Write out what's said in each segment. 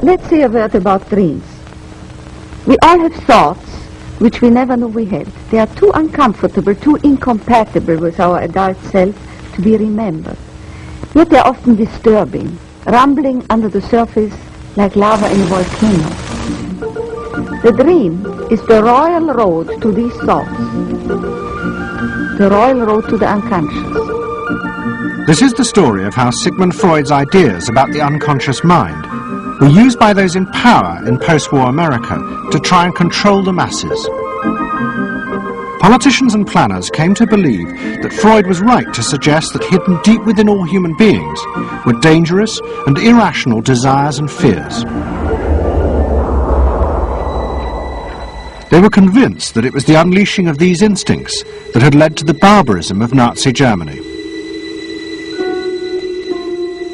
Let's say a word about dreams. We all have thoughts which we never knew we had. They are too uncomfortable, too incompatible with our adult self to be remembered. Yet they are often disturbing, rumbling under the surface like lava in a volcano. The dream is the royal road to these thoughts, the royal road to the unconscious. This is the story of how Sigmund Freud's ideas about the unconscious mind were used by those in power in post-war America to try and control the masses. Politicians and planners came to believe that Freud was right to suggest that hidden deep within all human beings were dangerous and irrational desires and fears. They were convinced that it was the unleashing of these instincts that had led to the barbarism of Nazi Germany.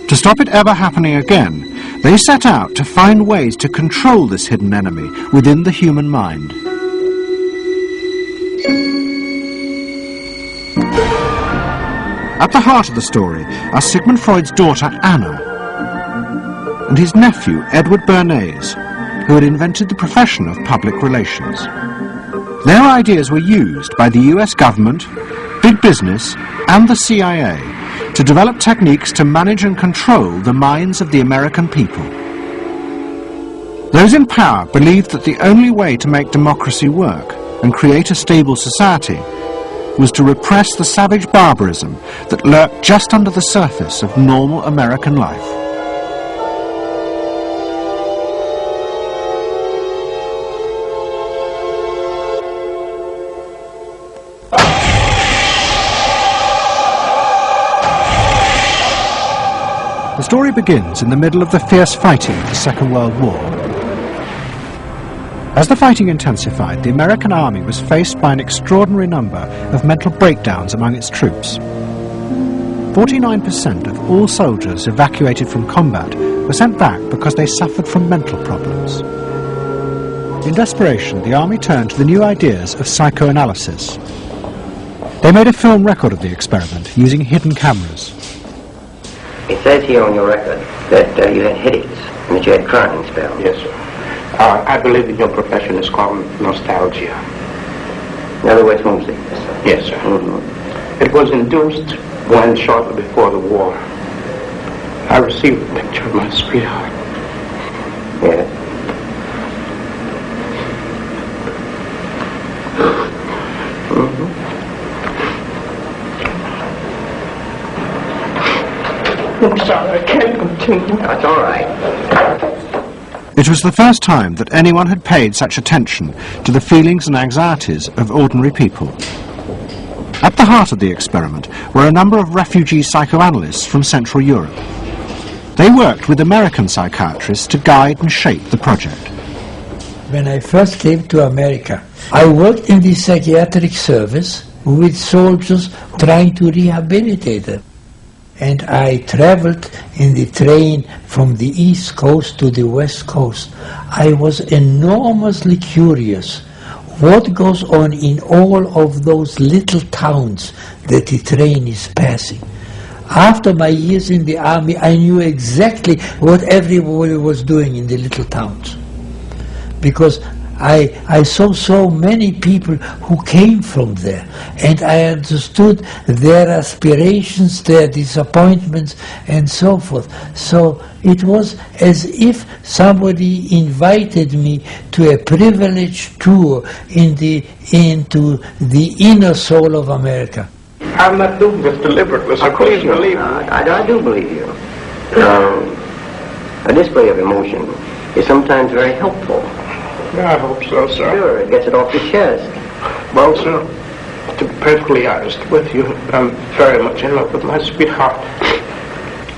To stop it ever happening again, they set out to find ways to control this hidden enemy within the human mind. At the heart of the story are Sigmund Freud's daughter Anna and his nephew Edward Bernays, who had invented the profession of public relations. Their ideas were used by the US government, big business and the CIA to develop techniques to manage and control the minds of the American people. Those in power believed that the only way to make democracy work and create a stable society was to repress the savage barbarism that lurked just under the surface of normal American life. The story begins in the middle of the fierce fighting of the Second World War. As the fighting intensified, the American army was faced by an extraordinary number of mental breakdowns among its troops. 49% of all soldiers evacuated from combat were sent back because they suffered from mental problems. In desperation, the army turned to the new ideas of psychoanalysis. They made a film record of the experiment using hidden cameras. It says here on your record that you had headaches and that you had crying spells. Yes, sir. I believe that your profession is called nostalgia. In other words, homesickness. Yes, sir. Mm-hmm. It was induced when, shortly before the war, I received a picture of my sweetheart. Yes. Mm-hmm. I'm sorry, I can't continue. That's all right. It was the first time that anyone had paid such attention to the feelings and anxieties of ordinary people. At the heart of the experiment were a number of refugee psychoanalysts from Central Europe. They worked with American psychiatrists to guide and shape the project. When I first came to America, I worked in the psychiatric service with soldiers trying to rehabilitate them. And I traveled in the train from the East Coast to the West Coast. I was enormously curious what goes on in all of those little towns that the train is passing. After my years in the army, I knew exactly what everybody was doing in the little towns. Because I saw so many people who came from there, and I understood their aspirations, their disappointments, and so forth. So it was as if somebody invited me to a privileged tour into the inner soul of America. I'm not doing this deliberately, so please believe me. I do believe you. A display of emotion is sometimes very helpful. Yeah, I hope so, sir. Sure, it gets it off your chest. Well, sir, to be perfectly honest with you, I'm very much in love with my sweetheart.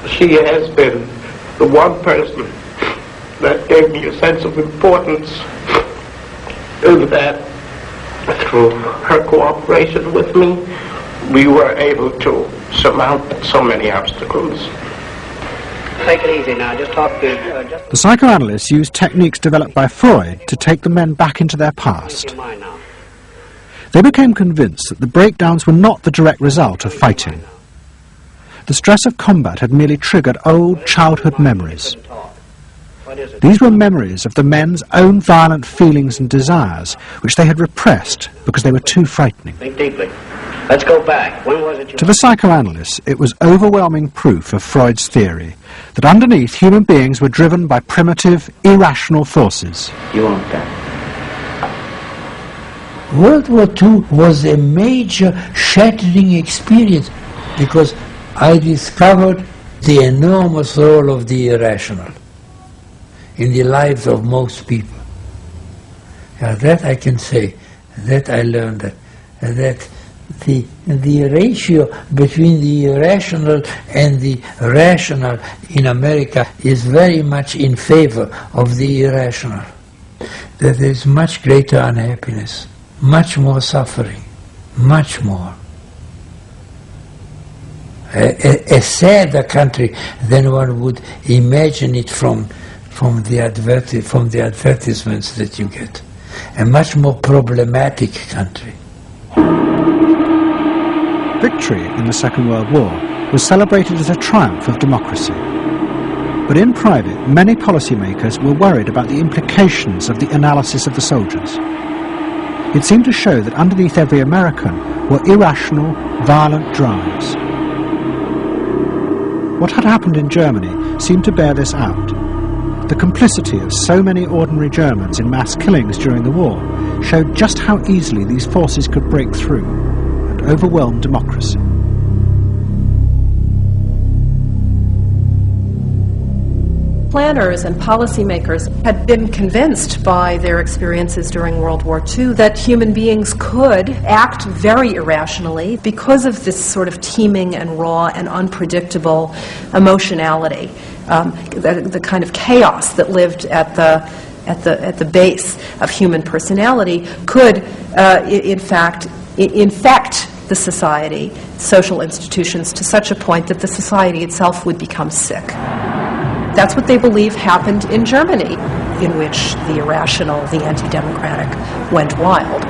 She has been the one person that gave me a sense of importance, and that through her cooperation with me, we were able to surmount so many obstacles. Take it easy now, just talk to... The psychoanalysts used techniques developed by Freud to take the men back into their past. They became convinced that the breakdowns were not the direct result of fighting. The stress of combat had merely triggered old childhood memories. These were memories of the men's own violent feelings and desires, which they had repressed because they were too frightening. Think deeply. Let's go back. When was it you... To the psychoanalysts, it was overwhelming proof of Freud's theory that underneath human beings were driven by primitive, irrational forces. You want that? World War II was a major shattering experience because I discovered the enormous role of the irrational in the lives of most people. That I can say, that I learned that the ratio between the irrational and the rational in America is very much in favor of the irrational. That there is much greater unhappiness, much more suffering, much more. A sadder country than one would imagine it from the advertisements that you get. A much more problematic country. Victory in the Second World War was celebrated as a triumph of democracy. But in private, many policymakers were worried about the implications of the analysis of the soldiers. It seemed to show that underneath every American were irrational, violent drives. What had happened in Germany seemed to bear this out. The complicity of so many ordinary Germans in mass killings during the war showed just how easily these forces could break through and overwhelm democracy. Planners and policymakers had been convinced by their experiences during World War II that human beings could act very irrationally because of this sort of teeming and raw and unpredictable emotionality, the kind of chaos that lived at the base of human personality could, in fact, infect the society, social institutions, to such a point that the society itself would become sick. That's what they believe happened in Germany, in which the irrational, the anti-democratic, went wild.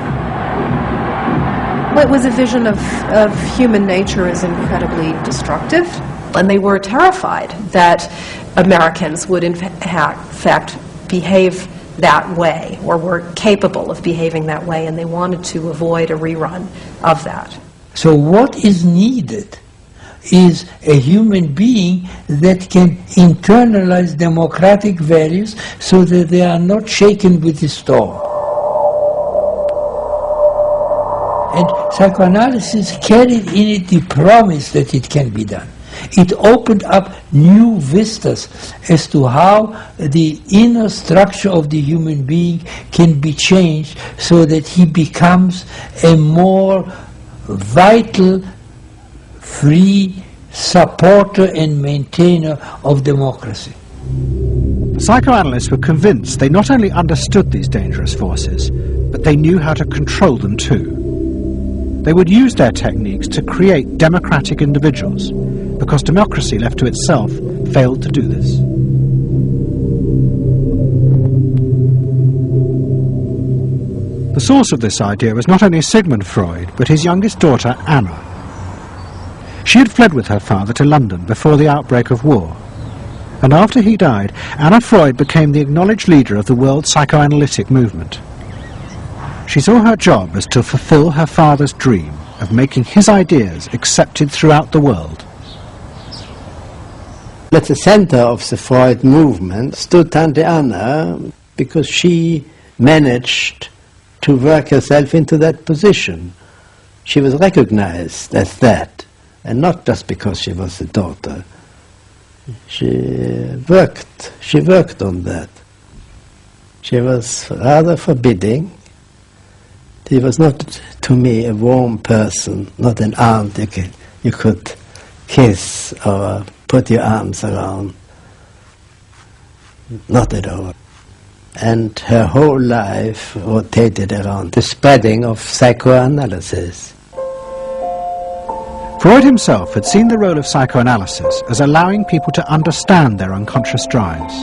It was a vision of human nature as incredibly destructive, and they were terrified that Americans would in fact behave that way, or were capable of behaving that way, and they wanted to avoid a rerun of that. So what is needed is a human being that can internalize democratic values so that they are not shaken with the storm. And psychoanalysis carried in it the promise that it can be done. It opened up new vistas as to how the inner structure of the human being can be changed so that he becomes a more vital, free supporter and maintainer of democracy. Psychoanalysts were convinced they not only understood these dangerous forces, but they knew how to control them too. They would use their techniques to create democratic individuals, because democracy left to itself failed to do this. The source of this idea was not only Sigmund Freud, but his youngest daughter, Anna. She had fled with her father to London before the outbreak of war, and after he died, Anna Freud became the acknowledged leader of the world psychoanalytic movement. She saw her job as to fulfill her father's dream of making his ideas accepted throughout the world. At the center of the Freud movement stood Tante Anna, because she managed to work herself into that position. She was recognized as that, and not just because she was a daughter. She worked on that. She was rather forbidding. She was not, to me, a warm person, not an aunt you could kiss or put your arms around. Not at all. And her whole life rotated around the spreading of psychoanalysis. Freud himself had seen the role of psychoanalysis as allowing people to understand their unconscious drives.